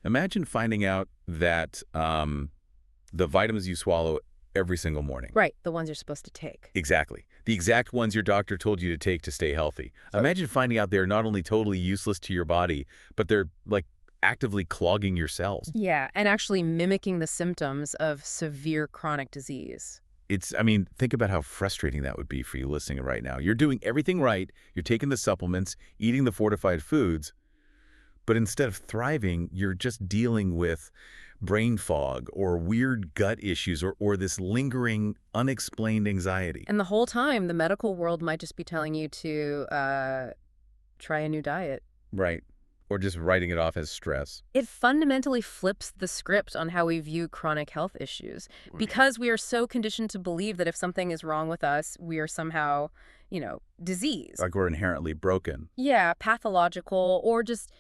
Imagine finding out that the vitamins you swallow every single morning. Right, the ones you're supposed to take. Exactly. The exact ones your doctor told you to take to stay healthy. Imagine finding out they're not only totally useless to your body, but they're, like, actively clogging your cells. Yeah, and actually mimicking the symptoms of severe chronic disease. I mean, think about how frustrating that would be for you listening right now. You're doing everything right. You're taking the supplements, eating the fortified foods, but instead of thriving, you're just dealing with brain fog or weird gut issues or this lingering, unexplained anxiety. And the whole time, the medical world might just be telling you to try a new diet. Right. Or just writing it off as stress. It fundamentally flips the script on how we view chronic health issues because we are so conditioned to believe that if something is wrong with us, we are somehow, diseased. Like we're inherently broken. Yeah, pathological or just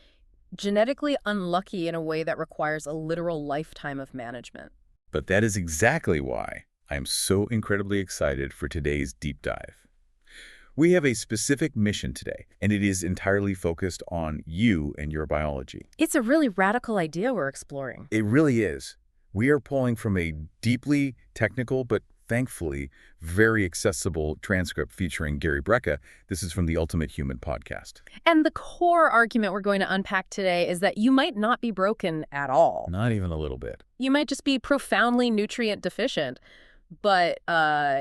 genetically unlucky in a way that requires a literal lifetime of management. But that is exactly why I am so incredibly excited for today's deep dive. We have a specific mission today, and it is entirely focused on you and your biology. It's a really radical idea we're exploring. It really is. We are pulling from a deeply technical, but thankfully very accessible transcript featuring Gary Brecka. This is from the Ultimate Human podcast. And the core argument we're going to unpack today is that you might not be broken at all. Not even a little bit. You might just be profoundly nutrient deficient, but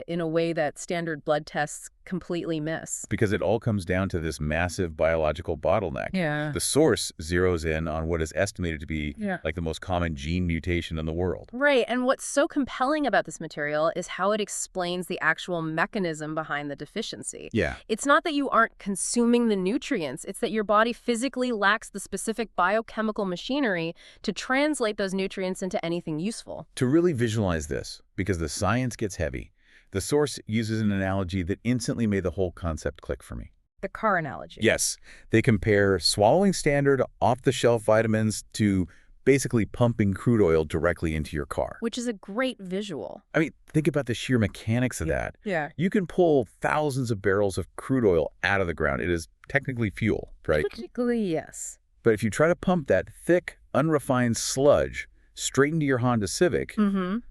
in a way that standard blood tests completely miss. Because it all comes down to this massive biological bottleneck. Yeah. The source zeroes in on what is estimated to be like the most common gene mutation in the world. Right, and what's so compelling about this material is how it explains the actual mechanism behind the deficiency. Yeah. It's not that you aren't consuming the nutrients, it's that your body physically lacks the specific biochemical machinery to translate those nutrients into anything useful. To really visualize this, because the science gets heavy, the source uses an analogy that instantly made the whole concept click for me. The car analogy. Yes. They compare swallowing standard off-the-shelf vitamins to basically pumping crude oil directly into your car. Which is a great visual. I mean, think about the sheer mechanics of that. Yeah. You can pull thousands of barrels of crude oil out of the ground. It is technically fuel, right? Technically, yes. But if you try to pump that thick, unrefined sludge straight into your Honda Civic, the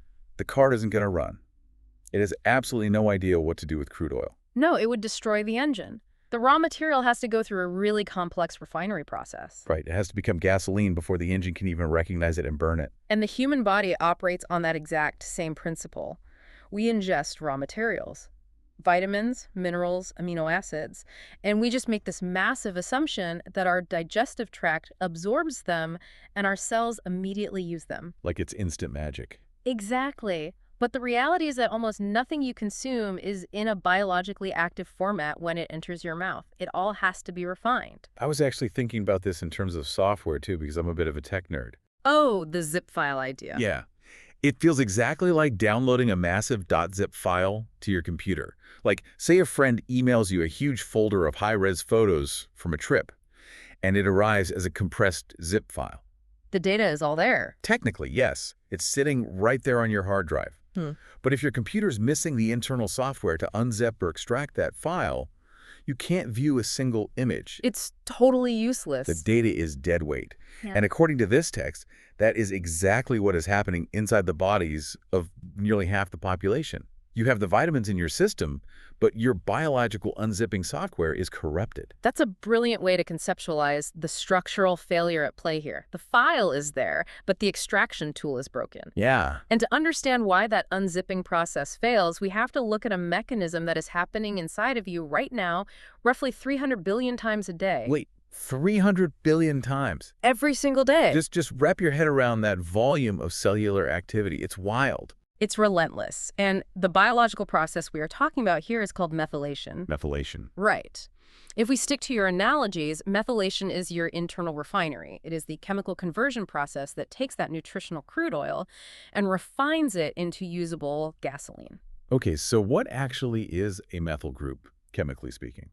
car isn't going to run. It has absolutely no idea what to do with crude oil. No, it would destroy the engine. The raw material has to go through a really complex refinery process. Right. It has to become gasoline before the engine can even recognize it and burn it. And the human body operates on that exact same principle. We ingest raw materials, vitamins, minerals, amino acids, and we just make this massive assumption that our digestive tract absorbs them and our cells immediately use them. Like it's instant magic. Exactly. But the reality is that almost nothing you consume is in a biologically active format when it enters your mouth. It all has to be refined. I was actually thinking about this in terms of software, too, because I'm a bit of a tech nerd. Oh, the zip file idea. Yeah. It feels exactly like downloading a massive .zip file to your computer. Like, say a friend emails you a huge folder of high-res photos from a trip, and it arrives as a compressed zip file. The data is all there. Technically, yes. It's sitting right there on your hard drive. But if your computer's missing the internal software to unzip or extract that file, you can't view a single image. It's totally useless. The data is dead weight. And according to this text, that is exactly what is happening inside the bodies of nearly half the population. You have the vitamins in your system, but your biological unzipping software is corrupted. That's a brilliant way to conceptualize the structural failure at play here. The file is there, but the extraction tool is broken. Yeah. And to understand why that unzipping process fails, we have to look at a mechanism that is happening inside of you right now, roughly 300 billion times a day. Wait, 300 billion times? Every single day. Just wrap your head around that volume of cellular activity. It's wild. It's relentless. And the biological process we are talking about here is called methylation. Methylation. Right. If we stick to your analogies, methylation is your internal refinery. It is the chemical conversion process that takes that nutritional crude oil and refines it into usable gasoline. Okay, so what actually is a methyl group, chemically speaking?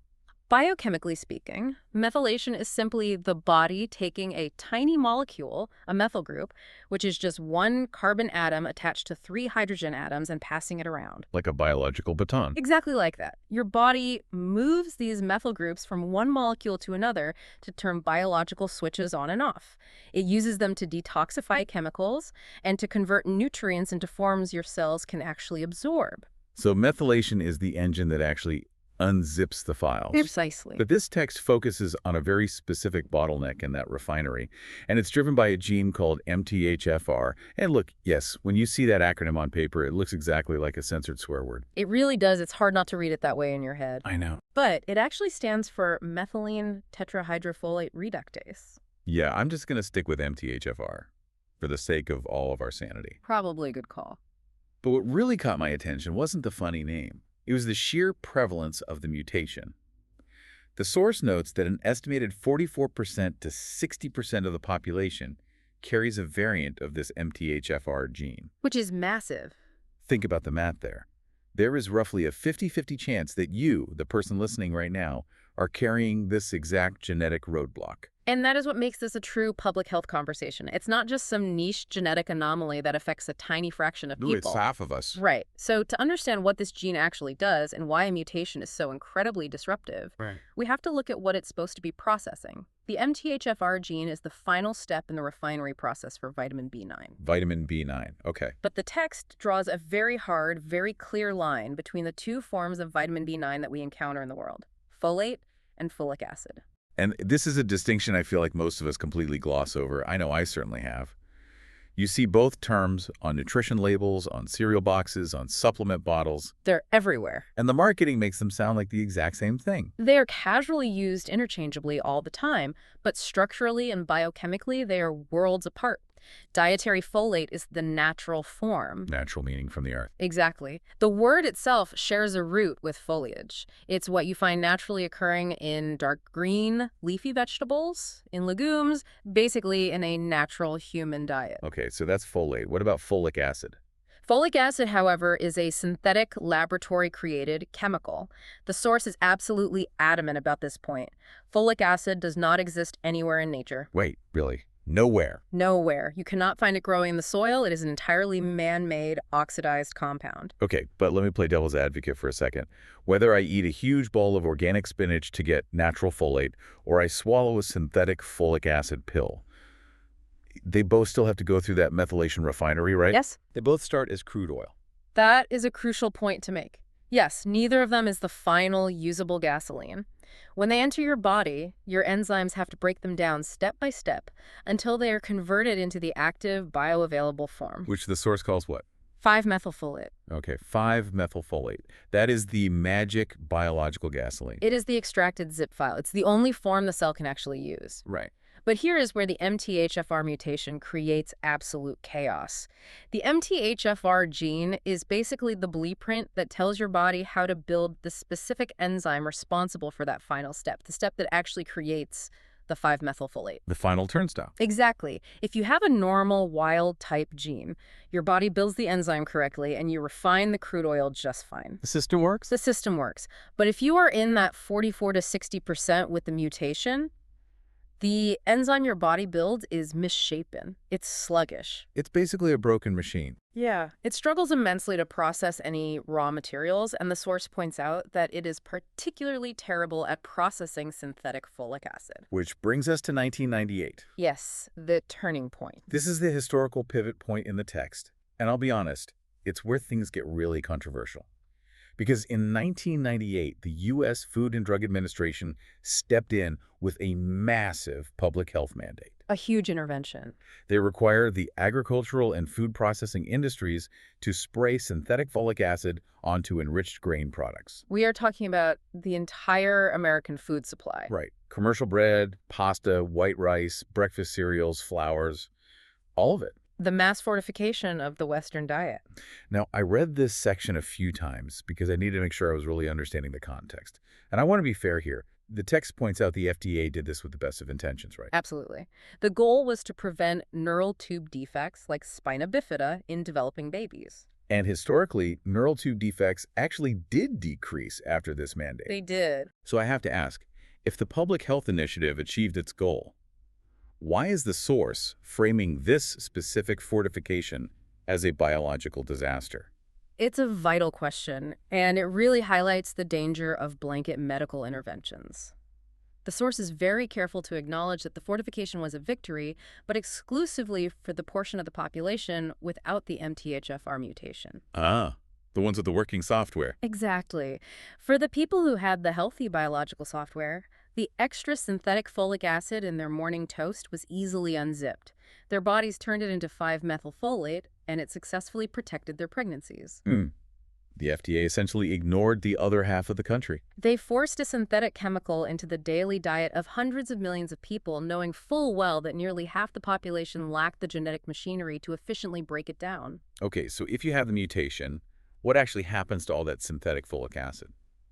Biochemically speaking, methylation is simply the body taking a tiny molecule, a methyl group, which is just one carbon atom attached to 3 hydrogen atoms and passing it around. Like a biological baton. Exactly like that. Your body moves these methyl groups from one molecule to another to turn biological switches on and off. It uses them to detoxify chemicals and to convert nutrients into forms your cells can actually absorb. So methylation is the engine that actually unzips the files. Precisely. But this text focuses on a very specific bottleneck in that refinery, and it's driven by a gene called MTHFR. And look, yes, when you see that acronym on paper, it looks exactly like a censored swear word. It really does. It's hard not to read it that way in your head. I know. But it actually stands for methylene tetrahydrofolate reductase. Yeah, I'm just going to stick with MTHFR for the sake of all of our sanity. Probably a good call. But what really caught my attention wasn't the funny name. It was the sheer prevalence of the mutation. The source notes that an estimated 44% to 60% of the population carries a variant of this MTHFR gene. Which is massive. Think about the math there. There is roughly a 50-50 chance that you, the person listening right now, are carrying this exact genetic roadblock. And that is what makes this a true public health conversation. It's not just some niche genetic anomaly that affects a tiny fraction of people. It's half of us. Right. So to understand what this gene actually does and why a mutation is so incredibly disruptive, we have to look at what it's supposed to be processing. The MTHFR gene is the final step in the refinery process for vitamin B9. Vitamin B9, okay. But the text draws a very hard, very clear line between the two forms of vitamin B9 that we encounter in the world, folate and folic acid. And this is a distinction I feel like most of us completely gloss over. I know I certainly have. You see both terms on nutrition labels, on cereal boxes, on supplement bottles. They're everywhere. And the marketing makes them sound like the exact same thing. They are casually used interchangeably all the time, but structurally and biochemically, they are worlds apart. Dietary folate is the natural form. Natural meaning from the earth. Exactly. The word itself shares a root with foliage. It's what you find naturally occurring in dark green leafy vegetables, in legumes, basically in a natural human diet. Okay, so that's folate. What about folic acid? Folic acid, however, is a synthetic laboratory-created chemical. The source is absolutely adamant about this point. Folic acid does not exist anywhere in nature. Wait, really? Nowhere? Nowhere. You cannot find it growing in the soil. It is an entirely man-made, oxidized compound. Okay, but let me play devil's advocate for a second. Whether I eat a huge bowl of organic spinach to get natural folate, or I swallow a synthetic folic acid pill, they both still have to go through that methylation refinery, right? Yes? They both start as crude oil. That is a crucial point to make. Yes, neither of them is the final usable gasoline. When they enter your body, your enzymes have to break them down step by step until they are converted into the active bioavailable form. Which the source calls what? 5-methylfolate. Okay, 5-methylfolate. That is the magic biological gasoline. It is the extracted zip file. It's the only form the cell can actually use. Right. But here is where the MTHFR mutation creates absolute chaos. The MTHFR gene is basically the blueprint that tells your body how to build the specific enzyme responsible for that final step, the step that actually creates the 5-methylfolate. The final turnstile. Exactly. If you have a normal wild-type gene, your body builds the enzyme correctly and you refine the crude oil just fine. The system works? The system works. But if you are in that 44 to 60% with the mutation, the enzyme your body builds is misshapen. It's sluggish. It's basically a broken machine. Yeah. It struggles immensely to process any raw materials, and the source points out that it is particularly terrible at processing synthetic folic acid. Which brings us to 1998. Yes, the turning point. This is the historical pivot point in the text. And I'll be honest, it's where things get really controversial. Because in 1998, the U.S. Food and Drug Administration stepped in with a massive public health mandate. A huge intervention. They require the agricultural and food processing industries to spray synthetic folic acid onto enriched grain products. We are talking about the entire American food supply. Right. Commercial bread, pasta, white rice, breakfast cereals, flours, all of it. The mass fortification of the Western diet. Now, I read this section a few times because I needed to make sure I was really understanding the context. And I want to be fair here. The text points out the FDA did this with the best of intentions, right? Absolutely. The goal was to prevent neural tube defects like spina bifida in developing babies. And historically, neural tube defects actually did decrease after this mandate. They did. So I have to ask, if the public health initiative achieved its goal, why is the source framing this specific fortification as a biological disaster? It's a vital question, and it really highlights the danger of blanket medical interventions. The source is very careful to acknowledge that the fortification was a victory, but exclusively for the portion of the population without the MTHFR mutation. Ah, the ones with the working software. Exactly. For the people who had the healthy biological software, the extra synthetic folic acid in their morning toast was easily unzipped. Their bodies turned it into 5-methylfolate, and it successfully protected their pregnancies. The FDA essentially ignored the other half of the country. They forced a synthetic chemical into the daily diet of hundreds of millions of people, knowing full well that nearly half the population lacked the genetic machinery to efficiently break it down. Okay, so if you have the mutation, what actually happens to all that synthetic folic acid?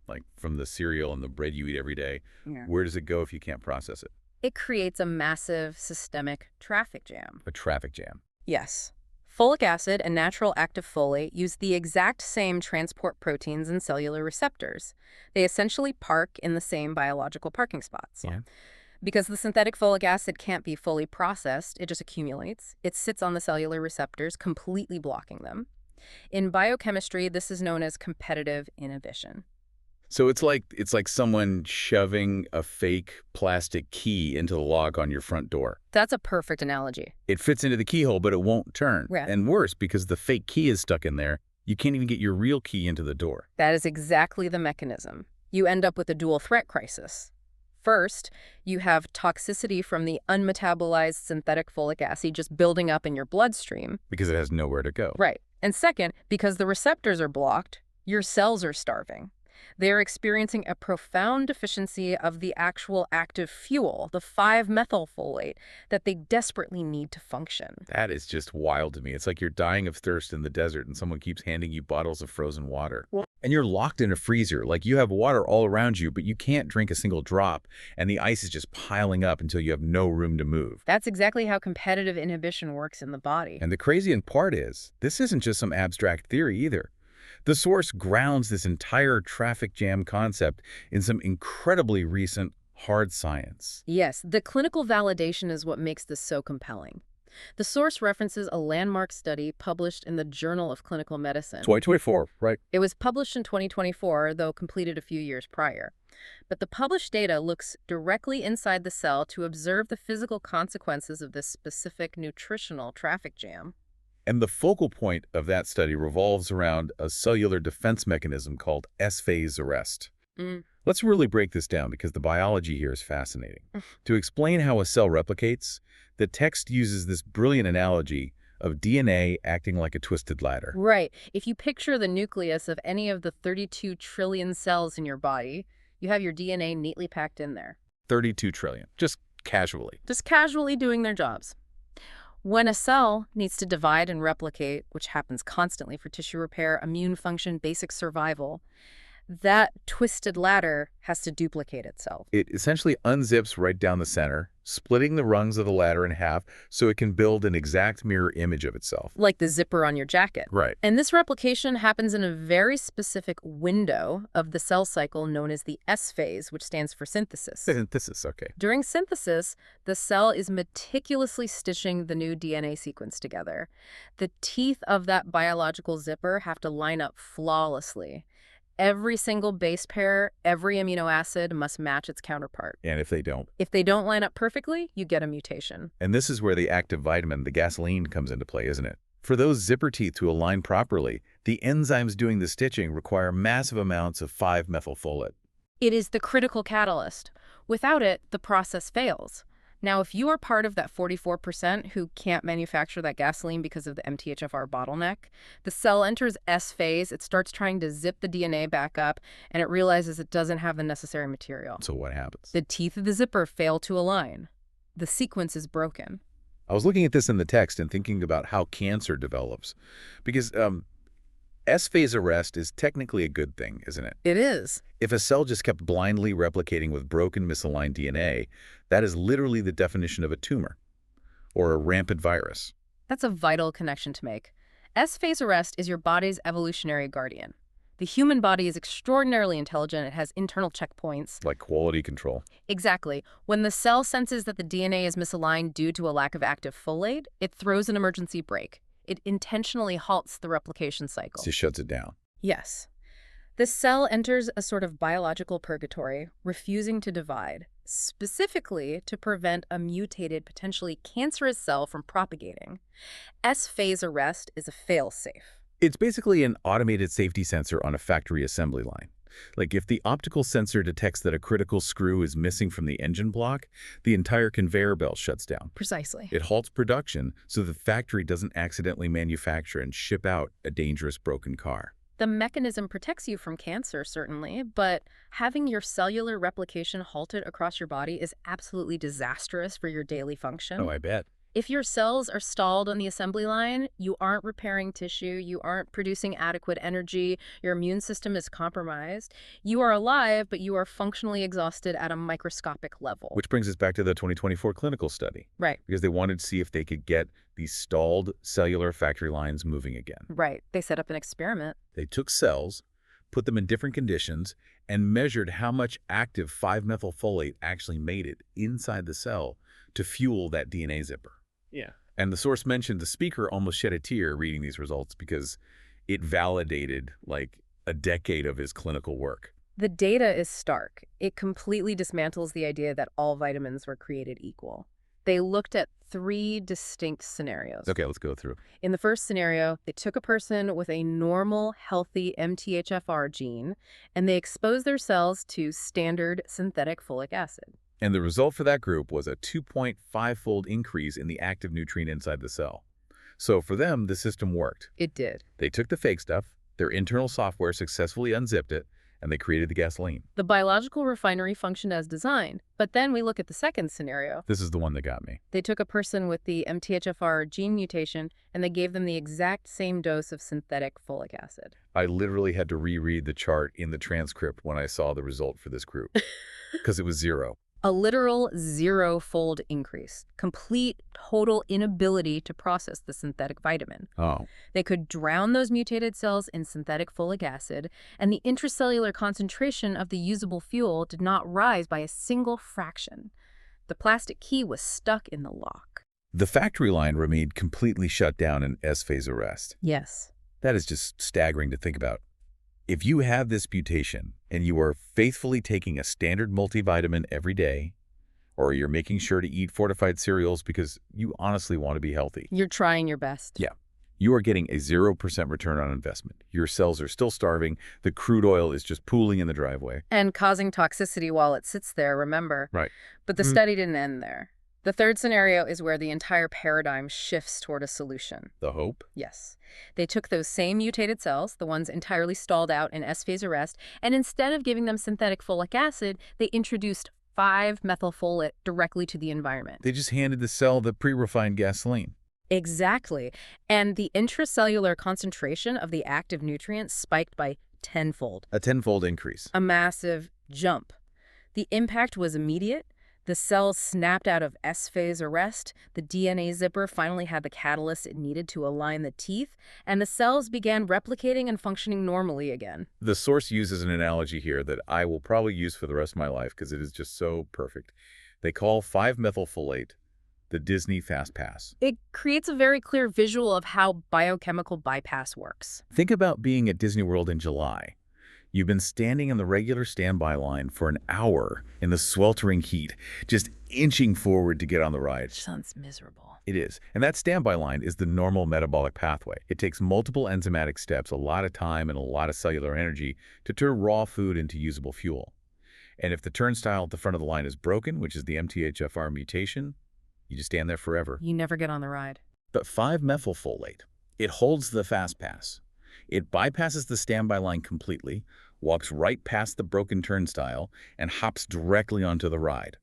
Like from the cereal and the bread you eat every day, where does it go if you can't process it? It creates a massive systemic traffic jam. A traffic jam. Yes. Folic acid and natural active folate use the exact same transport proteins and cellular receptors. They essentially park in the same biological parking spots. Yeah. Because the synthetic folic acid can't be fully processed, it just accumulates. It sits on the cellular receptors, completely blocking them. In biochemistry, this is known as competitive inhibition. So it's like someone shoving a fake plastic key into the lock on your front door. That's a perfect analogy. It fits into the keyhole, but it won't turn. Yeah. And worse, because the fake key is stuck in there, you can't even get your real key into the door. That is exactly the mechanism. You end up with a dual threat crisis. First, you have toxicity from the unmetabolized synthetic folic acid just building up in your bloodstream. Because it has nowhere to go. Right. And second, because the receptors are blocked, your cells are starving. They're experiencing a profound deficiency of the actual active fuel, the 5-methylfolate, that they desperately need to function. That is just wild to me. It's like you're dying of thirst in the desert and someone keeps handing you bottles of frozen water. And you're locked in a freezer. Like you have water all around you, but you can't drink a single drop, and the ice is just piling up until you have no room to move. That's exactly how competitive inhibition works in the body. And the crazy part is, this isn't just some abstract theory either. The source grounds this entire traffic jam concept in some incredibly recent hard science. Yes, the clinical validation is what makes this so compelling. The source references a landmark study published in the Journal of Clinical Medicine. 2024, right? It was published in 2024, though completed a few years prior. But the published data looks directly inside the cell to observe the physical consequences of this specific nutritional traffic jam. And the focal point of that study revolves around a cellular defense mechanism called S-phase arrest. Let's really break this down because the biology here is fascinating. To explain how a cell replicates, the text uses this brilliant analogy of DNA acting like a twisted ladder. Right. If you picture the nucleus of any of the 32 trillion cells in your body, you have your DNA neatly packed in there. 32 trillion, just casually. Just casually doing their jobs. When a cell needs to divide and replicate, which happens constantly for tissue repair, immune function, basic survival, that twisted ladder has to duplicate itself. It essentially unzips right down the center, splitting the rungs of the ladder in half so it can build an exact mirror image of itself. Like the zipper on your jacket. Right. And this replication happens in a very specific window of the cell cycle known as the S phase, which stands for synthesis. Synthesis, okay. During synthesis, the cell is meticulously stitching the new DNA sequence together. The teeth of that biological zipper have to line up flawlessly. Every single base pair, every amino acid must match its counterpart. And if they don't? If they don't line up perfectly, you get a mutation. And this is where the active vitamin, the gasoline, comes into play, isn't it? For those zipper teeth to align properly, the enzymes doing the stitching require massive amounts of 5-methylfolate. It is the critical catalyst. Without it, the process fails. Now, if you are part of that 44% who can't manufacture that gasoline because of the MTHFR bottleneck, the cell enters S phase, it starts trying to zip the DNA back up, and it realizes it doesn't have the necessary material. So what happens? The teeth of the zipper fail to align. The sequence is broken. I was looking at this in the text and thinking about how cancer develops. Because S-phase arrest is technically a good thing, isn't it? It is. If a cell just kept blindly replicating with broken misaligned DNA, that is literally the definition of a tumor or a rampant virus. That's a vital connection to make. S-phase arrest is your body's evolutionary guardian. The human body is extraordinarily intelligent. It has internal checkpoints. Like quality control. Exactly. When the cell senses that the DNA is misaligned due to a lack of active folate, it throws an emergency brake. It intentionally halts the replication cycle. Just shuts it down. Yes. The cell enters a sort of biological purgatory, refusing to divide, specifically to prevent a mutated, potentially cancerous cell from propagating. S-phase arrest is a fail-safe. It's basically an automated safety sensor on a factory assembly line. Like if the optical sensor detects that a critical screw is missing from the engine block, the entire conveyor belt shuts down. Precisely. It halts production so the factory doesn't accidentally manufacture and ship out a dangerous broken car. The mechanism protects you from cancer, certainly, but having your cellular replication halted across your body is absolutely disastrous for your daily function. Oh, I bet. If your cells are stalled on the assembly line, you aren't repairing tissue, you aren't producing adequate energy, your immune system is compromised. You are alive, but you are functionally exhausted at a microscopic level. Which brings us back to the 2024 clinical study. Right. Because they wanted to see if they could get these stalled cellular factory lines moving again. Right. They set up an experiment. They took cells, put them in different conditions, and measured how much active 5-methylfolate actually made it inside the cell to fuel that DNA zipper. Yeah. And the source mentioned the speaker almost shed a tear reading these results because it validated like a decade of his clinical work. The data is stark. It completely dismantles the idea that all vitamins were created equal. They looked at 3 distinct scenarios. Okay, let's go through. In the first scenario, they took a person with a normal, healthy MTHFR gene, and they exposed their cells to standard synthetic folic acid. And the result for that group was a 2.5-fold increase in the active nutrient inside the cell. So for them, the system worked. It did. They took the fake stuff, their internal software successfully unzipped it, and they created the gasoline. The biological refinery functioned as designed. But then we look at the second scenario. This is the one that got me. They took a person with the MTHFR gene mutation, and they gave them the exact same dose of synthetic folic acid. I literally had to reread the chart in the transcript when I saw the result for this group, because it was 0. A literal 0-fold increase. Complete, total inability to process the synthetic vitamin. Oh. They could drown those mutated cells in synthetic folic acid, and the intracellular concentration of the usable fuel did not rise by a single fraction. The plastic key was stuck in the lock. The factory line remained completely shut down in S-phase arrest. Yes. That is just staggering to think about. If you have this mutation and you are faithfully taking a standard multivitamin every day, or you're making sure to eat fortified cereals because you honestly want to be healthy. You're trying your best. Yeah. You are getting a 0% return on investment. Your cells are still starving. The crude oil is just pooling in the driveway. And causing toxicity while it sits there, remember? Right. But the study didn't end there. The third scenario is where the entire paradigm shifts toward a solution. The hope? Yes. They took those same mutated cells, the ones entirely stalled out in S-phase arrest, and instead of giving them synthetic folic acid, they introduced 5-methylfolate directly to the environment. They just handed the cell the pre-refined gasoline. Exactly. And the intracellular concentration of the active nutrients spiked by 10-fold. A 10-fold increase. A massive jump. The impact was immediate. The cells snapped out of S-phase arrest, the DNA zipper finally had the catalyst it needed to align the teeth, and the cells began replicating and functioning normally again. The source uses an analogy here that I will probably use for the rest of my life because it is just so perfect. They call 5-methylfolate the Disney Fast Pass. It creates a very clear visual of how biochemical bypass works. Think about being at Disney World in July. You've been standing in the regular standby line for an hour in the sweltering heat, just inching forward to get on the ride. Sounds miserable. It is. And that standby line is the normal metabolic pathway. It takes multiple enzymatic steps, a lot of time, and a lot of cellular energy to turn raw food into usable fuel. And if the turnstile at the front of the line is broken, which is the MTHFR mutation, you just stand there forever. You never get on the ride. But 5-methylfolate, it holds the fast pass. It bypasses the standby line completely, walks right past the broken turnstile, and hops directly onto the ride.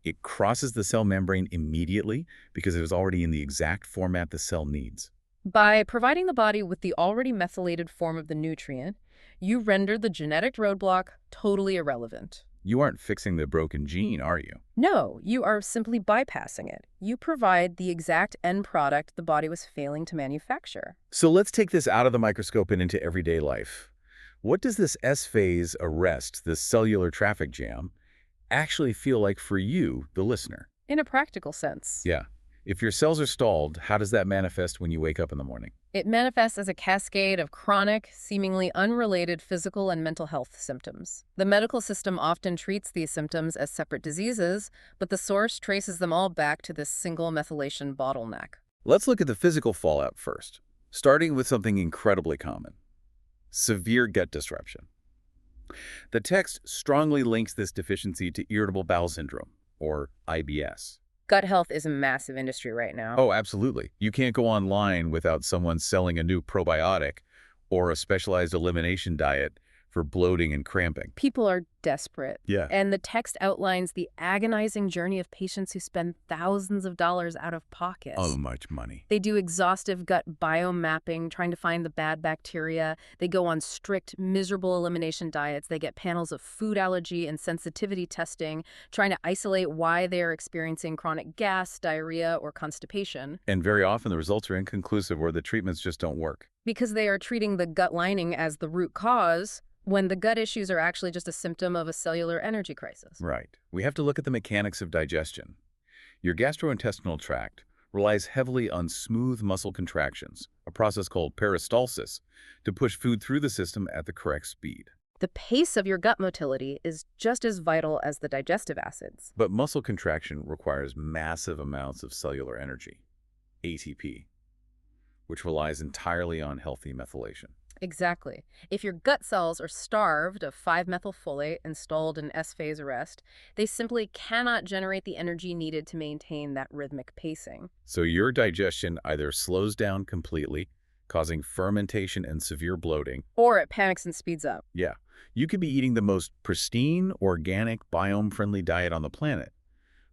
It crosses the cell membrane immediately because it is already in the exact format the cell needs. By providing the body with the already methylated form of the nutrient, you render the genetic roadblock totally irrelevant. You aren't fixing the broken gene, are you? No, you are simply bypassing it. You provide the exact end product the body was failing to manufacture. So let's take this out of the microscope and into everyday life. What does this S-phase arrest, this cellular traffic jam, actually feel like for you, the listener? In a practical sense, Yeah. If your cells are stalled, how does that manifest when you wake up in the morning? it manifests as a cascade of chronic, seemingly unrelated physical and mental health symptoms. The medical system often treats these symptoms as separate diseases, but the source traces them all back to this single methylation bottleneck. Let's look at the physical fallout first, starting with something incredibly common: severe gut disruption. The text strongly links this deficiency to irritable bowel syndrome, or IBS. Gut health is a massive industry right now. Oh, absolutely. You can't go online without someone selling a new probiotic or a specialized elimination diet for bloating and cramping. People are desperate. Yeah. And the text outlines the agonizing journey of patients who spend thousands of dollars out of pocket. Oh, much money. They do exhaustive gut biomapping, trying to find the bad bacteria. They go on strict, miserable elimination diets. They get panels of food allergy and sensitivity testing, trying to isolate why they are experiencing chronic gas, diarrhea, or constipation. And very often the results are inconclusive or the treatments just don't work. Because they are treating the gut lining as the root cause, when the gut issues are actually just a symptom of a cellular energy crisis. Right. We have to look at the mechanics of digestion. Your gastrointestinal tract relies heavily on smooth muscle contractions, a process called peristalsis, to push food through the system at the correct speed. The pace of your gut motility is just as vital as the digestive acids. But muscle contraction requires massive amounts of cellular energy, ATP, which relies entirely on healthy methylation. Exactly. If your gut cells are starved of 5-methylfolate installed in S-phase arrest, they simply cannot generate the energy needed to maintain that rhythmic pacing. So your digestion either slows down completely, causing fermentation and severe bloating. Or it panics and speeds up. Yeah, you could be eating the most pristine, organic, biome-friendly diet on the planet.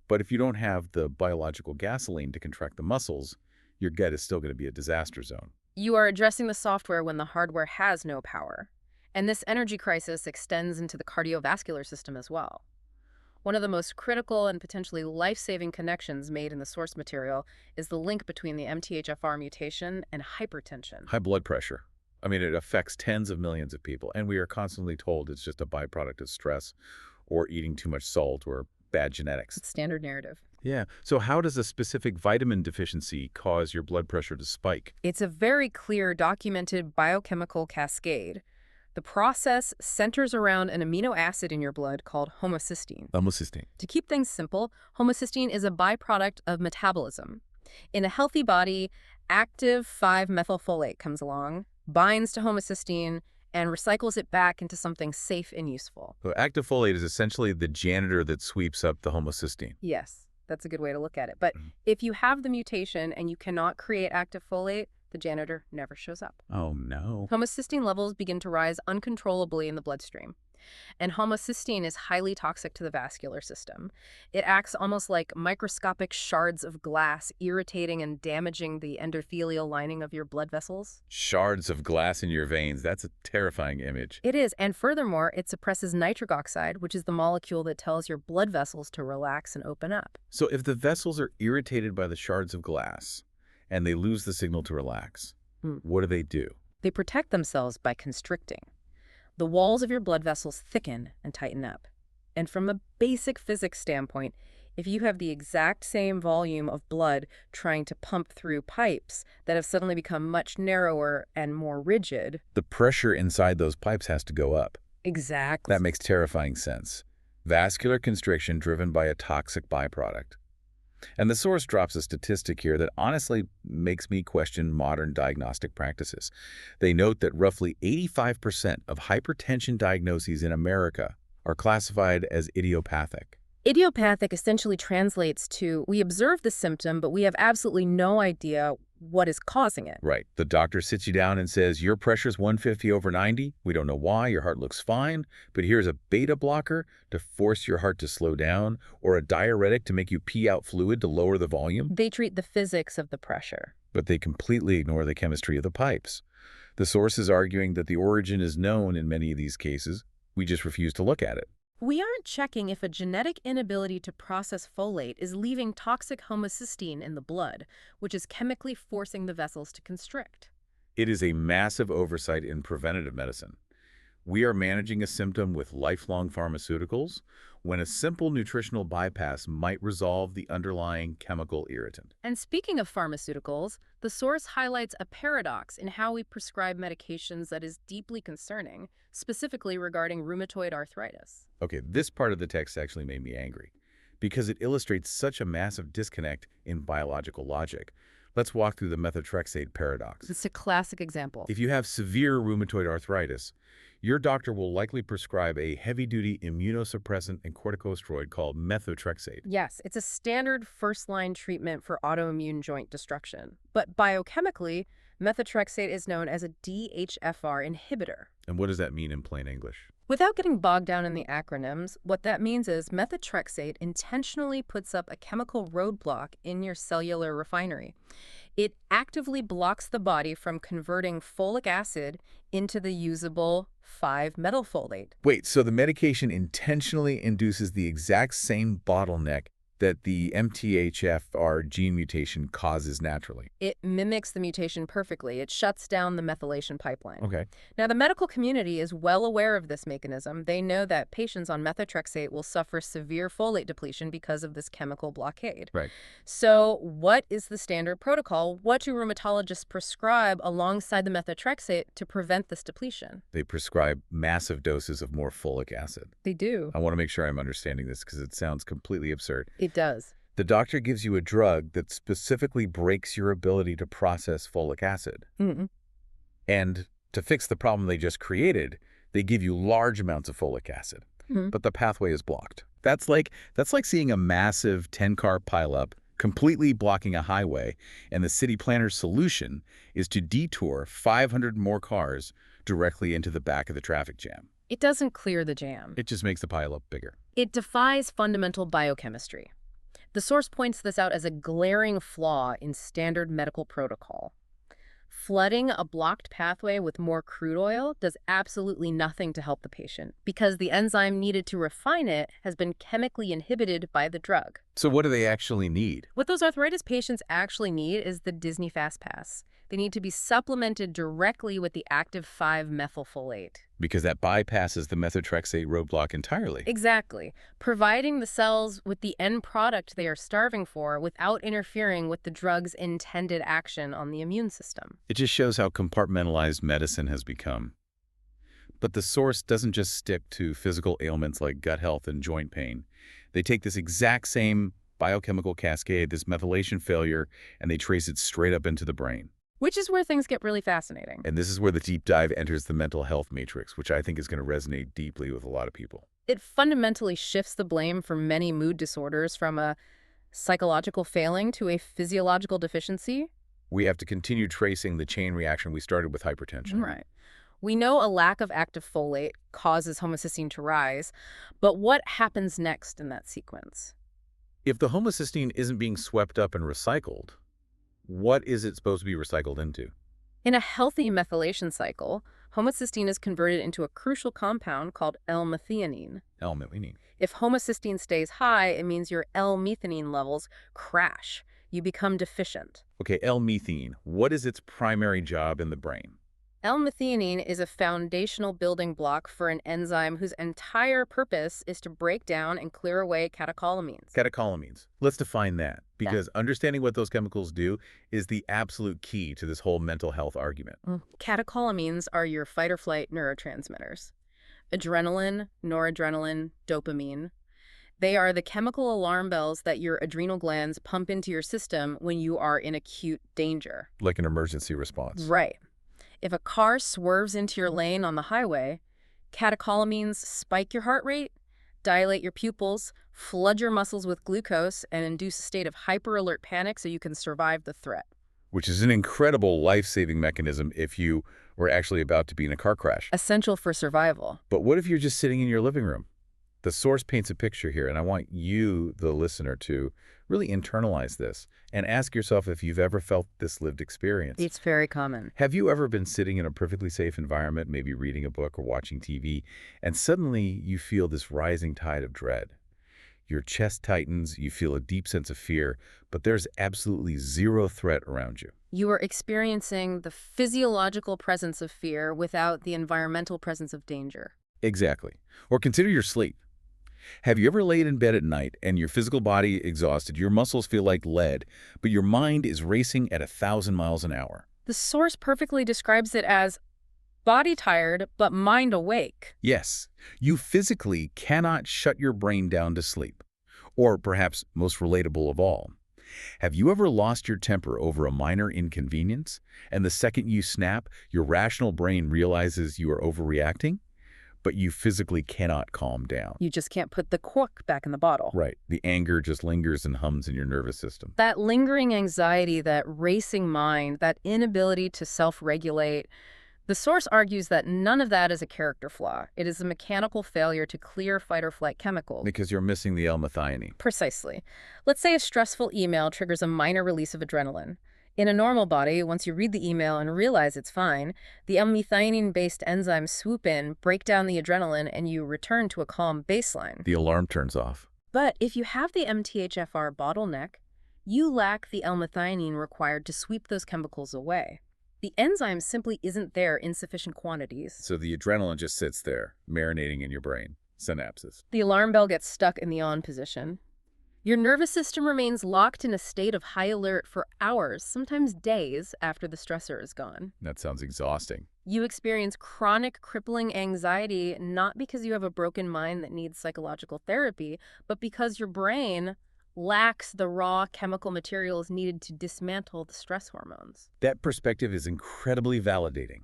But if you don't have the biological gasoline to contract the muscles, your gut is still going to be a disaster zone. You are addressing the software when the hardware has no power. And this energy crisis extends into the cardiovascular system as well. One of the most critical and potentially life-saving connections made in the source material is the link between the MTHFR mutation and hypertension. High blood pressure. I mean, it affects tens of millions of people, and we are constantly told it's just a byproduct of stress or eating too much salt or bad genetics. It's standard narrative. Yeah. So how does a specific vitamin deficiency cause your blood pressure to spike? It's a very clear, documented biochemical cascade. The process centers around an amino acid in your blood called homocysteine. Homocysteine. To keep things simple, homocysteine is a byproduct of metabolism. In a healthy body, active 5-methylfolate comes along, binds to homocysteine, and recycles it back into something safe and useful. So active folate is essentially the janitor that sweeps up the homocysteine. Yes, that's a good way to look at it. But if you have the mutation and you cannot create active folate, the janitor never shows up. Oh, no. Homocysteine levels begin to rise uncontrollably in the bloodstream. And homocysteine is highly toxic to the vascular system. It acts almost like microscopic shards of glass, irritating and damaging the endothelial lining of your blood vessels. Shards of glass in your veins. That's a terrifying image. It is, and furthermore, it suppresses nitric oxide, which is the molecule that tells your blood vessels to relax and open up. So if the vessels are irritated by the shards of glass and they lose the signal to relax, what do? They protect themselves by constricting. The walls of your blood vessels thicken and tighten up. And from a basic physics standpoint, if you have the exact same volume of blood trying to pump through pipes that have suddenly become much narrower and more rigid, The pressure inside those pipes has to go up. exactly. That makes terrifying sense. Vascular constriction driven by a toxic byproduct. And the source drops a statistic here that honestly makes me question modern diagnostic practices. They note that roughly 85% of hypertension diagnoses in America are classified as idiopathic. Idiopathic essentially translates to, we observe the symptom, but we have absolutely no idea what is causing it. Right. The doctor sits you down and says, your pressure's 150/90. We don't know why. Your heart looks fine. But here's a beta blocker to force your heart to slow down, or a diuretic to make you pee out fluid to lower the volume. They treat the physics of the pressure. But they completely ignore the chemistry of the pipes. The source is arguing that the origin is known in many of these cases. We just refuse to look at it. We aren't checking if a genetic inability to process folate is leaving toxic homocysteine in the blood, which is chemically forcing the vessels to constrict. It is a massive oversight in preventative medicine. We are managing a symptom with lifelong pharmaceuticals when a simple nutritional bypass might resolve the underlying chemical irritant. And speaking of pharmaceuticals, the source highlights a paradox in how we prescribe medications that is deeply concerning, specifically regarding rheumatoid arthritis. Okay, this part of the text actually made me angry because it illustrates such a massive disconnect in biological logic. Let's walk through the methotrexate paradox. It's a classic example. If you have severe rheumatoid arthritis, your doctor will likely prescribe a heavy-duty immunosuppressant and corticosteroid called methotrexate. Yes, it's a standard first-line treatment for autoimmune joint destruction. But biochemically, methotrexate is known as a DHFR inhibitor. And what does that mean in plain English? Without getting bogged down in the acronyms, what that means is methotrexate intentionally puts up a chemical roadblock in your cellular refinery. It actively blocks the body from converting folic acid into the usable 5-methylfolate. Wait, so the medication intentionally induces the exact same bottleneck that the MTHFR gene mutation causes naturally? It mimics the mutation perfectly. It shuts down the methylation pipeline. Okay. Now, the medical community is well aware of this mechanism. They know that patients on methotrexate will suffer severe folate depletion because of this chemical blockade. Right. So what is the standard protocol? What do rheumatologists prescribe alongside the methotrexate to prevent this depletion? They prescribe massive doses of more folic acid. They do. I want to make sure I'm understanding this because it sounds completely absurd. It does. The doctor gives you a drug that specifically breaks your ability to process folic acid. Mm-mm. And to fix the problem they just created, they give you large amounts of folic acid. Mm-hmm. But the pathway is blocked. That's like seeing a massive 10-car pileup completely blocking a highway, and the city planner's solution is to detour 500 more cars directly into the back of the traffic jam. It doesn't clear the jam. It just makes the pileup bigger. It defies fundamental biochemistry. The source points this out as a glaring flaw in standard medical protocol. Flooding a blocked pathway with more crude oil does absolutely nothing to help the patient because the enzyme needed to refine it has been chemically inhibited by the drug. So what do they actually need? What those arthritis patients actually need is the Disney Fast Pass. They need to be supplemented directly with the active 5-methylfolate. Because that bypasses the methotrexate roadblock entirely. Exactly. Providing the cells with the end product they are starving for without interfering with the drug's intended action on the immune system. It just shows how compartmentalized medicine has become. But the source doesn't just stick to physical ailments like gut health and joint pain. They take this exact same biochemical cascade, this methylation failure, and they trace it straight up into the brain. Which is where things get really fascinating. And this is where the deep dive enters the mental health matrix, which I think is going to resonate deeply with a lot of people. It fundamentally shifts the blame for many mood disorders from a psychological failing to a physiological deficiency. We have to continue tracing the chain reaction we started with hypertension. Right. We know a lack of active folate causes homocysteine to rise, but what happens next in that sequence? If the homocysteine isn't being swept up and recycled, what is it supposed to be recycled into? In a healthy methylation cycle, homocysteine is converted into a crucial compound called L-methionine. L-methionine. If homocysteine stays high, it means your L-methionine levels crash. You become deficient. Okay, L-methionine. What is its primary job in the brain? L-methionine is a foundational building block for an enzyme whose entire purpose is to break down and clear away catecholamines. Catecholamines. Let's define that, because understanding what those chemicals do is the absolute key to this whole mental health argument. Catecholamines are your fight-or-flight neurotransmitters. Adrenaline, noradrenaline, dopamine. They are the chemical alarm bells that your adrenal glands pump into your system when you are in acute danger. Like an emergency response. Right. If a car swerves into your lane on the highway, catecholamines spike your heart rate, dilate your pupils, flood your muscles with glucose, and induce a state of hyper-alert panic so you can survive the threat. Which is an incredible life-saving mechanism if you were actually about to be in a car crash. Essential for survival. But what if you're just sitting in your living room? The source paints a picture here, and I want you, the listener, to really internalize this and ask yourself if you've ever felt this lived experience. It's very common. Have you ever been sitting in a perfectly safe environment, maybe reading a book or watching TV, and suddenly you feel this rising tide of dread? Your chest tightens, you feel a deep sense of fear, but there's absolutely zero threat around you. You are experiencing the physiological presence of fear without the environmental presence of danger. Exactly. Or consider your sleep. Have you ever laid in bed at night and your physical body exhausted, your muscles feel like lead, but your mind is racing at 1,000 miles an hour? The source perfectly describes it as body tired, but mind awake. Yes, you physically cannot shut your brain down to sleep. Or perhaps most relatable of all, have you ever lost your temper over a minor inconvenience, and the second you snap, your rational brain realizes you are overreacting? But you physically cannot calm down. You just can't put the cork back in the bottle. Right. The anger just lingers and hums in your nervous system. That lingering anxiety, that racing mind, that inability to self-regulate, the source argues that none of that is a character flaw. It is a mechanical failure to clear fight-or-flight chemicals. Because you're missing the L-methionine. Precisely. Let's say a stressful email triggers a minor release of adrenaline. In a normal body, once you read the email and realize it's fine, the L-methionine-based enzymes swoop in, break down the adrenaline, and you return to a calm baseline. The alarm turns off. But if you have the MTHFR bottleneck, you lack the L-methionine required to sweep those chemicals away. The enzyme simply isn't there in sufficient quantities. So the adrenaline just sits there, marinating in your brain. Synapses. The alarm bell gets stuck in the on position. Your nervous system remains locked in a state of high alert for hours, sometimes days, after the stressor is gone. That sounds exhausting. You experience chronic, crippling anxiety not because you have a broken mind that needs psychological therapy, but because your brain lacks the raw chemical materials needed to dismantle the stress hormones. That perspective is incredibly validating.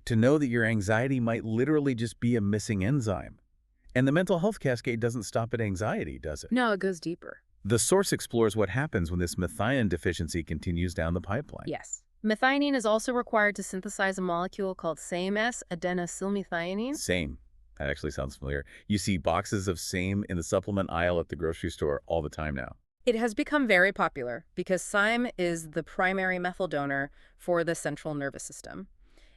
To know that your anxiety might literally just be a missing enzyme. And the mental health cascade doesn't stop at anxiety, does it? No, it goes deeper. The source explores what happens when this methionine deficiency continues down the pipeline. Yes. Methionine is also required to synthesize a molecule called same-S adenosylmethionine. Same. That actually sounds familiar. You see boxes of same in the supplement aisle at the grocery store all the time now. It has become very popular because SIME is the primary methyl donor for the central nervous system.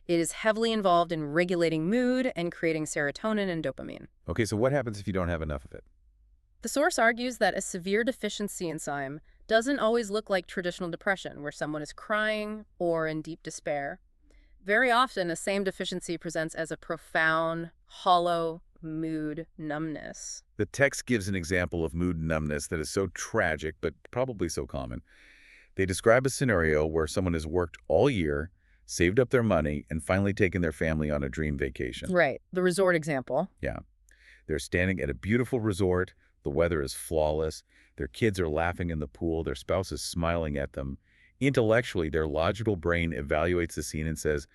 It is heavily involved in regulating mood and creating serotonin and dopamine. Okay, so what happens if you don't have enough of it? The source argues that a severe deficiency in SIME doesn't always look like traditional depression, where someone is crying or in deep despair. Very often, a same deficiency presents as a profound, hollow mood numbness. The text gives an example of mood numbness that is so tragic, but probably so common. They describe a scenario where someone has worked all year, saved up their money, and finally taken their family on a dream vacation. Right, the resort example. Yeah. They're standing at a beautiful resort. The weather is flawless. Their kids are laughing in the pool. Their spouse is smiling at them. Intellectually, their logical brain evaluates the scene and says,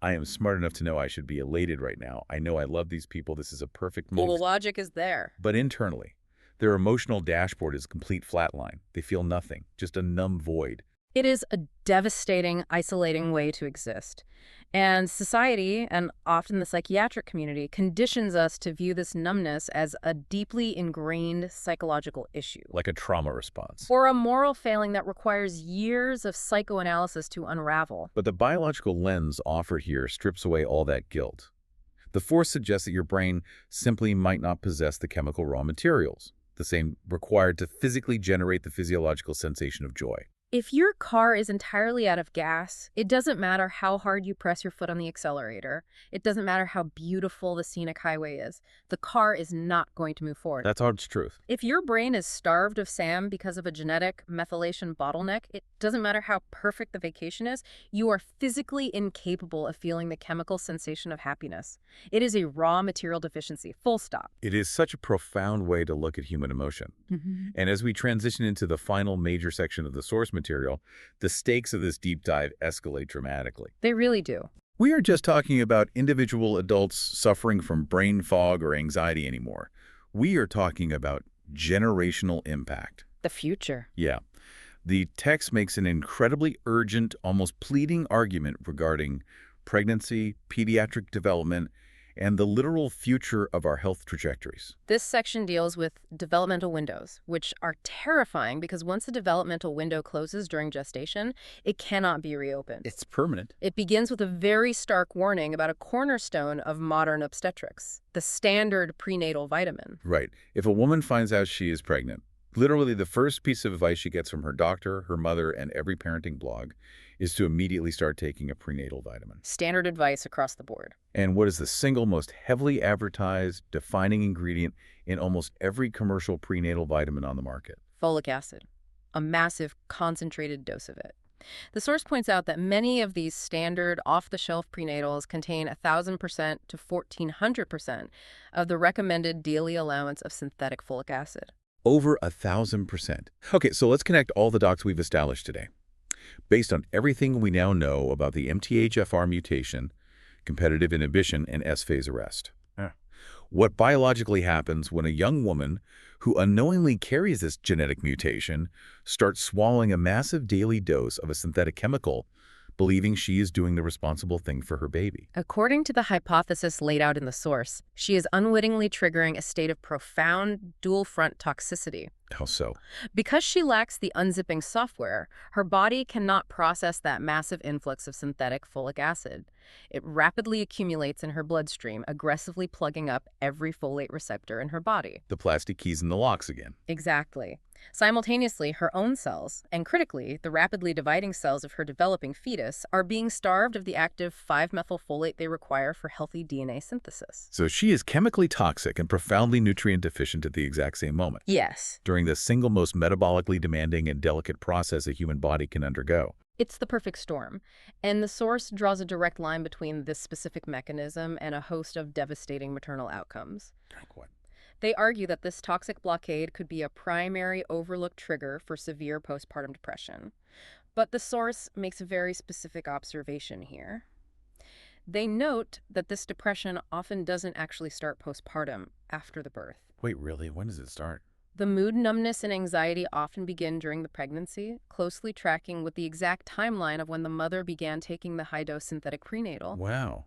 I am smart enough to know I should be elated right now. I know I love these people. This is a perfect Well, moment. the logic is there. But internally, their emotional dashboard is complete flatline. They feel nothing, just a numb void. It is a devastating, isolating way to exist. And society, and often the psychiatric community, conditions us to view this numbness as a deeply ingrained psychological issue. Like a trauma response. Or a moral failing that requires years of psychoanalysis to unravel. But the biological lens offered here strips away all that guilt. The force suggests that your brain simply might not possess the chemical raw materials, the same required to physically generate the physiological sensation of joy. If your car is entirely out of gas, it doesn't matter how hard you press your foot on the accelerator. It doesn't matter how beautiful the scenic highway is. The car is not going to move forward. That's hard truth. If your brain is starved of SAM because of a genetic methylation bottleneck, it doesn't matter how perfect the vacation is, you are physically incapable of feeling the chemical sensation of happiness. It is a raw material deficiency, full stop. It is such a profound way to look at human emotion. And as we transition into the final major section of the source material, the stakes of this deep dive escalate dramatically. They really do. We aren't just talking about individual adults suffering from brain fog or anxiety anymore. We are talking about generational impact. The future. Yeah. The text makes an incredibly urgent, almost pleading argument regarding pregnancy, pediatric development, and the literal future of our health trajectories. This section deals with developmental windows, which are terrifying because once a developmental window closes during gestation, it cannot be reopened. It's permanent. It begins with a very stark warning about a cornerstone of modern obstetrics, the standard prenatal vitamin. Right. If a woman finds out she is pregnant, literally the first piece of advice she gets from her doctor, her mother, and every parenting blog is to immediately start taking a prenatal vitamin. Standard advice across the board. And what is the single most heavily advertised, defining ingredient in almost every commercial prenatal vitamin on the market? Folic acid, a massive concentrated dose of it. The source points out that many of these standard off-the-shelf prenatals contain 1,000% to 1,400% of the recommended daily allowance of synthetic folic acid. Over 1,000%. Okay, so let's connect all the dots we've established today. Based on everything we now know about the MTHFR mutation, competitive inhibition, and S-phase arrest. What biologically happens when a young woman who unknowingly carries this genetic mutation starts swallowing a massive daily dose of a synthetic chemical, believing she is doing the responsible thing for her baby? According to the hypothesis laid out in the source, she is unwittingly triggering a state of profound dual-front toxicity. How so? Because she lacks the unzipping software, her body cannot process that massive influx of synthetic folic acid. It rapidly accumulates in her bloodstream, aggressively plugging up every folate receptor in her body. The plastic keys in the locks again. Exactly. Simultaneously, her own cells, and critically, the rapidly dividing cells of her developing fetus, are being starved of the active 5-methylfolate they require for healthy DNA synthesis. So she is chemically toxic and profoundly nutrient deficient at the exact same moment. Yes. During the single most metabolically demanding and delicate process a human body can undergo. It's the perfect storm, and the source draws a direct line between this specific mechanism and a host of devastating maternal outcomes. What? They argue that this toxic blockade could be a primary overlooked trigger for severe postpartum depression. But the source makes a very specific observation here. They note that this depression often doesn't actually start postpartum, after the birth. Wait, really? When does it start? The mood numbness and anxiety often begin during the pregnancy, closely tracking with the exact timeline of when the mother began taking the high-dose synthetic prenatal. Wow.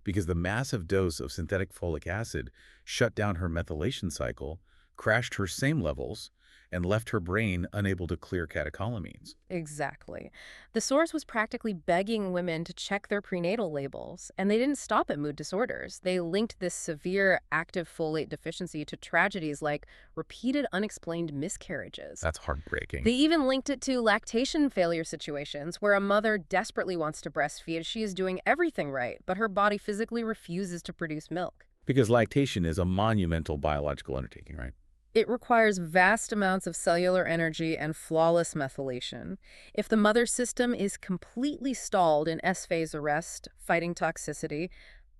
Because the massive dose of synthetic folic acid shut down her methylation cycle, crashed her same levels, and left her brain unable to clear catecholamines. Exactly. The source was practically begging women to check their prenatal labels, and they didn't stop at mood disorders. They linked this severe active folate deficiency to tragedies like repeated unexplained miscarriages. That's heartbreaking. They even linked it to lactation failure situations where a mother desperately wants to breastfeed. She is doing everything right, but her body physically refuses to produce milk. Because lactation is a monumental biological undertaking, right? It requires vast amounts of cellular energy and flawless methylation. If the mother system is completely stalled in S-phase arrest, fighting toxicity,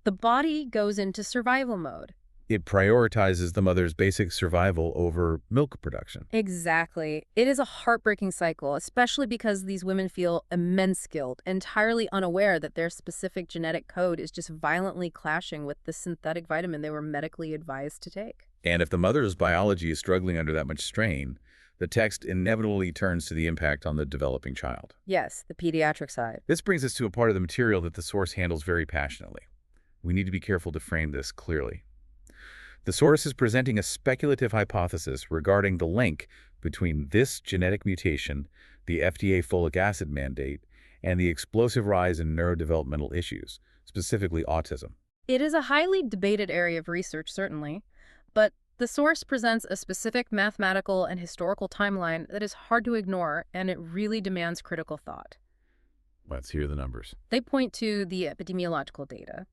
the body goes into survival mode. It prioritizes the mother's basic survival over milk production. Exactly. It is a heartbreaking cycle, especially because these women feel immense guilt, entirely unaware that their specific genetic code is just violently clashing with the synthetic vitamin they were medically advised to take. And if the mother's biology is struggling under that much strain, the text inevitably turns to the impact on the developing child. Yes, the pediatric side. This brings us to a part of the material that the source handles very passionately. We need to be careful to frame this clearly. The source is presenting a speculative hypothesis regarding the link between this genetic mutation, the FDA folic acid mandate, and the explosive rise in neurodevelopmental issues, specifically autism. It is a highly debated area of research, certainly, but the source presents a specific mathematical and historical timeline that is hard to ignore, and it really demands critical thought. Let's hear the numbers. They point to the epidemiological data.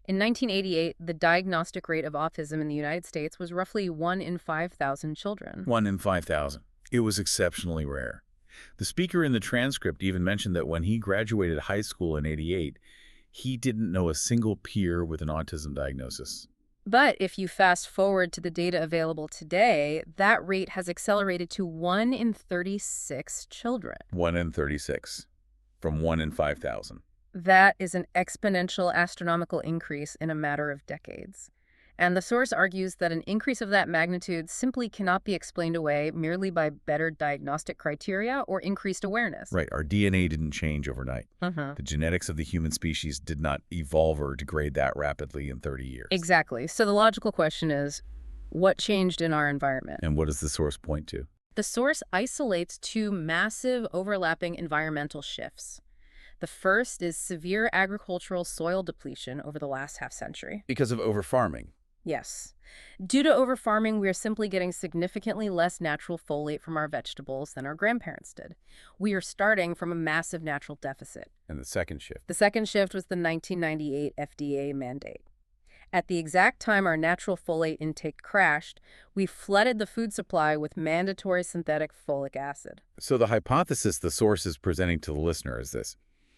In 1988, the diagnostic rate of autism in the United States was roughly 1 in 5,000 children. 1 in 5,000. It was exceptionally rare. The speaker in the transcript even mentioned that when he graduated high school in '88, he didn't know a single peer with an autism diagnosis. But if you fast forward to the data available today, that rate has accelerated to 1 in 36 children. 1 in 36, from 1 in 5,000. That is an exponential astronomical increase in a matter of decades. And the source argues that an increase of that magnitude simply cannot be explained away merely by better diagnostic criteria or increased awareness. Right, our DNA didn't change overnight. Uh-huh. The genetics of the human species did not evolve or degrade that rapidly in 30 years. Exactly. So the logical question is, what changed in our environment? And what does the source point to? The source isolates two massive overlapping environmental shifts. The first is severe agricultural soil depletion over the last half-century. Because of overfarming. Yes. Due to overfarming, we are simply getting significantly less natural folate from our vegetables than our grandparents did. We are starting from a massive natural deficit. And the second shift. The second shift was the 1998 FDA mandate. At the exact time our natural folate intake crashed, we flooded the food supply with mandatory synthetic folic acid. So the hypothesis the source is presenting to the listener is this.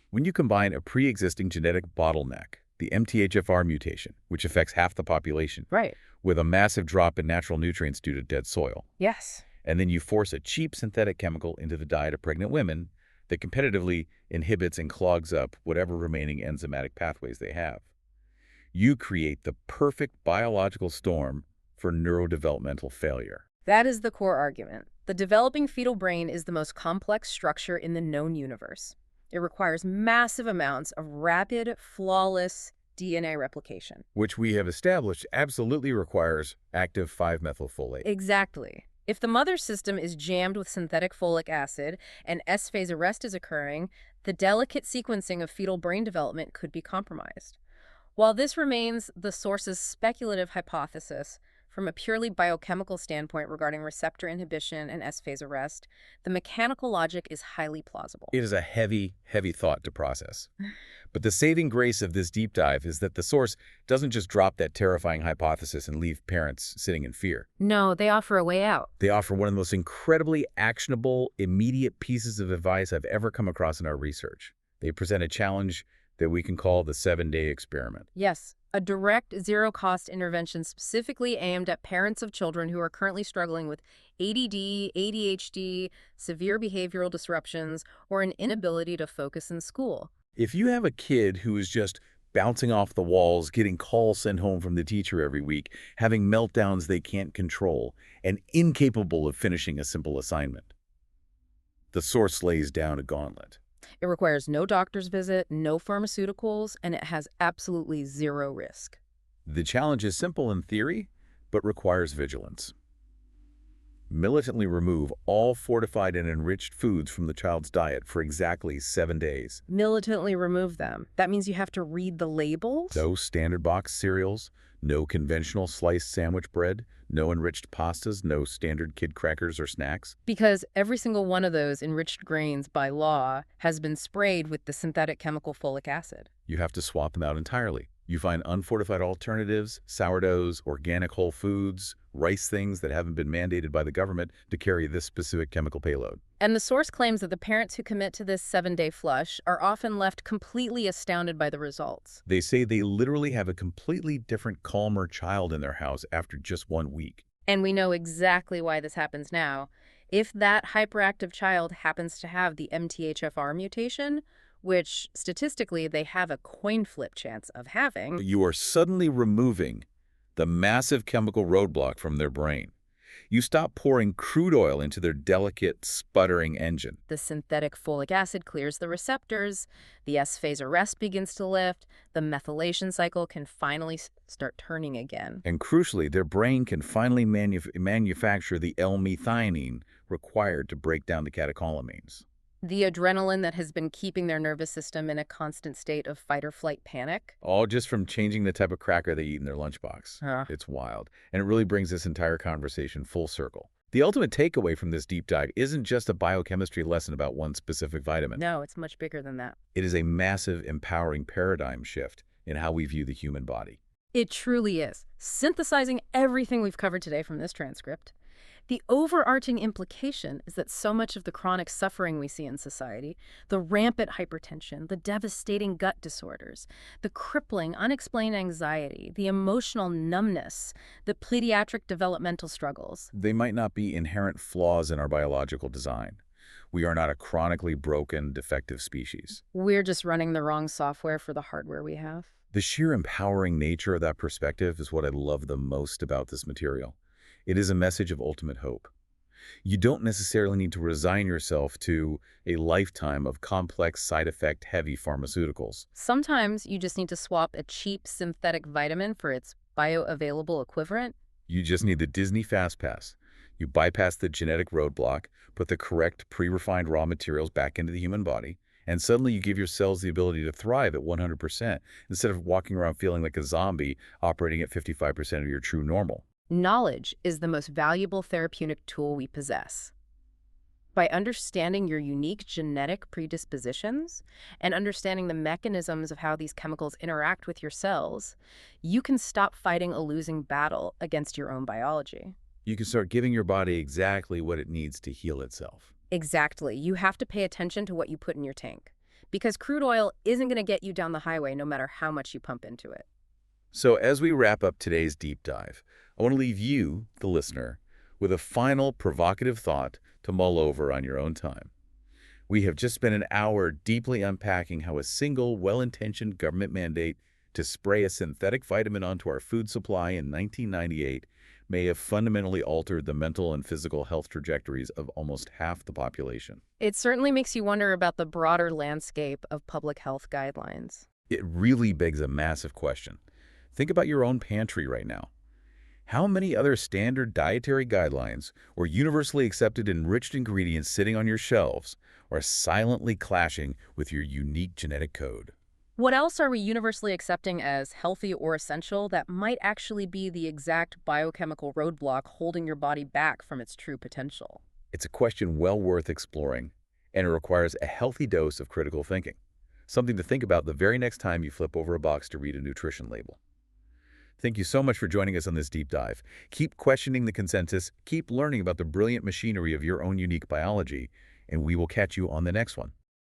When you combine a pre-existing genetic bottleneck, the MTHFR mutation, which affects half the population, Right. with a massive drop in natural nutrients due to dead soil, Yes. and then you force a cheap synthetic chemical into the diet of pregnant women that competitively inhibits and clogs up whatever remaining enzymatic pathways they have, you create the perfect biological storm for neurodevelopmental failure. That is the core argument. The developing fetal brain is the most complex structure in the known universe. It requires massive amounts of rapid, flawless DNA replication. Which we have established absolutely requires active 5-methylfolate. Exactly. If the mother system is jammed with synthetic folic acid and S-phase arrest is occurring, the delicate sequencing of fetal brain development could be compromised. While this remains the source's speculative hypothesis, from a purely biochemical standpoint regarding receptor inhibition and S-phase arrest, the mechanical logic is highly plausible. It is a heavy, heavy thought to process. But the saving grace of this deep dive is that the source doesn't just drop that terrifying hypothesis and leave parents sitting in fear. No, they offer a way out. They offer one of the most incredibly actionable, immediate pieces of advice I've ever come across in our research. They present a challenge that we can call the 7-day experiment. Yes, a direct, zero-cost intervention specifically aimed at parents of children who are currently struggling with ADD, ADHD, severe behavioral disruptions, or an inability to focus in school. If you have a kid who is just bouncing off the walls, getting calls sent home from the teacher every week, having meltdowns they can't control, and incapable of finishing a simple assignment, the source lays down a gauntlet. It requires no doctor's visit, no pharmaceuticals, and it has absolutely zero risk. The challenge is simple in theory, but requires vigilance. Militantly remove all fortified and enriched foods from the child's diet for exactly 7 days. Militantly remove them. That means you have to read the labels? No standard box cereals, no conventional sliced sandwich bread, no enriched pastas, no standard kid crackers or snacks. Because every single one of those enriched grains, by law, has been sprayed with the synthetic chemical folic acid. You have to swap them out entirely. You find unfortified alternatives, sourdoughs, organic whole foods, rice things that haven't been mandated by the government to carry this specific chemical payload. And the source claims that the parents who commit to this 7-day flush are often left completely astounded by the results. They say they literally have a completely different, calmer child in their house after just 1 week. And we know exactly why this happens now. If that hyperactive child happens to have the MTHFR mutation, which statistically they have a coin flip chance of having, You are suddenly removing the massive chemical roadblock from their brain. You stop pouring crude oil into their delicate, sputtering engine. the synthetic folic acid clears the receptors, the S-phase arrest begins to lift, the methylation cycle can finally start turning again. And crucially, their brain can finally manufacture the L-methionine required to break down the catecholamines. The adrenaline that has been keeping their nervous system in a constant state of fight-or-flight panic. All just from changing the type of cracker they eat in their lunchbox. It's wild. And it really brings this entire conversation full circle. The ultimate takeaway from this deep dive isn't just a biochemistry lesson about one specific vitamin. No, it's much bigger than that. It is a massive, empowering paradigm shift in how we view the human body. It truly is. Synthesizing everything we've covered today from this transcript, the overarching implication is that so much of the chronic suffering we see in society, the rampant hypertension, the devastating gut disorders, the crippling, unexplained anxiety, the emotional numbness, the pediatric developmental struggles, They might not be inherent flaws in our biological design. We are not a chronically broken, defective species. We're just running the wrong software for the hardware we have. The sheer empowering nature of that perspective is what I love the most about this material. It is a message of ultimate hope. You don't necessarily need to resign yourself to a lifetime of complex, side effect heavy pharmaceuticals. Sometimes you just need to swap a cheap synthetic vitamin for its bioavailable equivalent. You just need the Disney Fast Pass. You bypass the genetic roadblock, put the correct pre-refined raw materials back into the human body, and suddenly you give your cells the ability to thrive at 100% instead of walking around feeling like a zombie operating at 55% of your true normal. Knowledge is the most valuable therapeutic tool we possess. By understanding your unique genetic predispositions and understanding the mechanisms of how these chemicals interact with your cells, you can stop fighting a losing battle against your own biology. You can start giving your body exactly what it needs to heal itself. Exactly. You have to pay attention to what you put in your tank, because crude oil isn't going to get you down the highway no matter how much you pump into it. So as we wrap up today's deep dive, I want to leave you, the listener, with a final provocative thought to mull over on your own time. We have just spent an hour deeply unpacking how a single well-intentioned government mandate to spray a synthetic vitamin onto our food supply in 1998 may have fundamentally altered the mental and physical health trajectories of almost half the population. It certainly makes you wonder about the broader landscape of public health guidelines. It really begs a massive question. Think about your own pantry right now. How many other standard dietary guidelines or universally accepted enriched ingredients sitting on your shelves are silently clashing with your unique genetic code? What else are we universally accepting as healthy or essential that might actually be the exact biochemical roadblock holding your body back from its true potential? It's a question well worth exploring, and it requires a healthy dose of critical thinking, something to think about the very next time you flip over a box to read a nutrition label. Thank you so much for joining us on this deep dive. Keep questioning the consensus, keep learning about the brilliant machinery of your own unique biology, and we will catch you on the next one.